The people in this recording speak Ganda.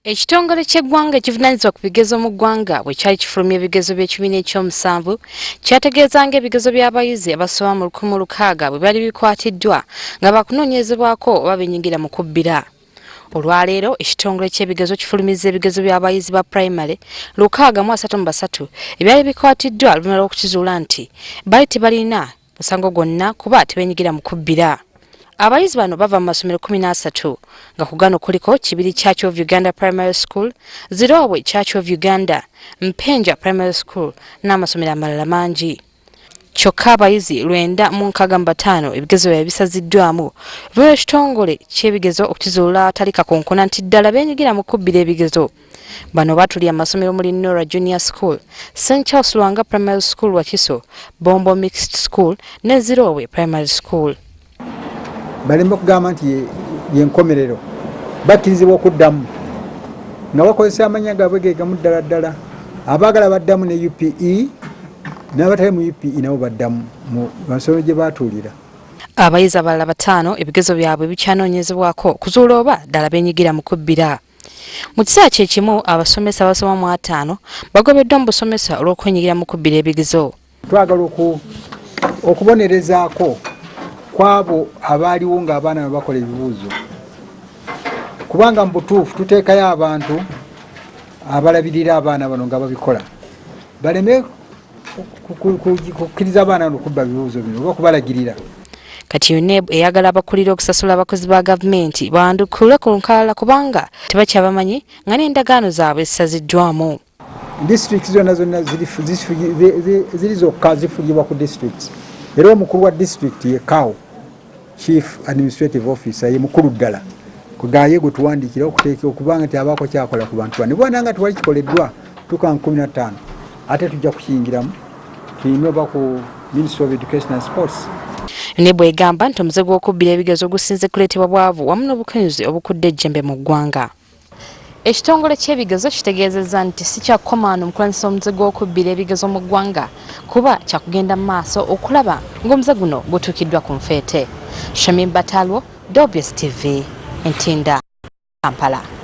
Ekitongole ky'eggwanga ekivunaanyizibwa ku bigezo mu ggwanga bwe kyali kifulumya ebigezo by'ekibiina eky'omusanvu kyategeezanga ebigezo by'abayizi abasoba mu 1,600 bwe byali bikwatiddwa nga bakunoonyezebwako oba benyigira mu kubbira. Olwaleero ekitongole ky'ebigezo kifulumizza ebigezo by'abayizi ba primary 633 ebyali bikwatiddwa luvannyuma lw'okukizuula nti baali tebalina musango gwonna kuba tebenyigira mu kubbira. Abayizi bano bava mu masomero 13 nga ku gano kuliko Kibiri Church of Uganda Primary School, Zirobwe Church of Uganda, Mpenja Primary School n'amasomero amalala mangi. Kyokka abayizi 965 ebigezo byebisaziddwamu lw'ekitongole ky'ebigezo okukizuula atali kakonkona nti ddala benyigira mu kubbira ebigezo. Bano batulya amasomero muli Nora Junior School, St. Charles Lwanga Primary School Wakiso, Bombo Mixed School ne Zirobwe Primary School. Balimba kugamba nti yenkomerero bakkirizibwa okuddamu nga bakozesa amanya gaabwe ge gamu ddala abaagala baddamu ne UPE n'abatali mu UPE nabo baddamu mu masomero gye baatuulira. Abayizi abalala 5 ebigezo byabwe bikyanoonyezebwako kuzuula oba ddala benyigira mu kubbira. Mu kiseera kyekimu abasomesa abasoma mu 5 bagobeddwa mu busomesa olw'okwenyigira mu kubbira ebigezo. Twagala okubonerezaako kwabo abaaliwo nga abaana bakola ebibuuzo kubanga mu butuufu tuteekayo abantu abalabirira abaana bano nga babikola baleme kukkiriza abaana okubba bibuuzo bino oba kubalagirira. Kati Uneb eyagala abakulira okusasula abakozi ba gavumenti bandukule ku nkalala kubanga tebakyabamanyi nga n'endagaano zaabwe zisaziddwamu. Districts zonna ziri zokka zifugibwa ku districts era omukulu wa district yekaawo Chief Administrative Officer ye mukulu ddala kugaye gwe tuwandiikira okuteeka okubanga nti abaako kyakola ku bantu bano bwana nga twali kikoleddwa tuka 15 ate tujja kukiyingiramu tuyime oba ku Ministry of Education and Sports. Uneb egamba nti omuze gw'okubbira ebigezo gusinze kuleetebwa bwavu wamu n'obukenyuzi obukudde ejjembe mu ggwanga. Ekitongole ky'ebigezo kitegeezezza nti si kyakukomaana omukulanyisa omuze gw'okubbira ebigezo mu ggwanga kuba kyakugenda mu maaso okulaba ng'omuze guno gutuukiddwa ku nfeete. Shamim Bataaliwo, WBS TV, Ntinda, Kampala.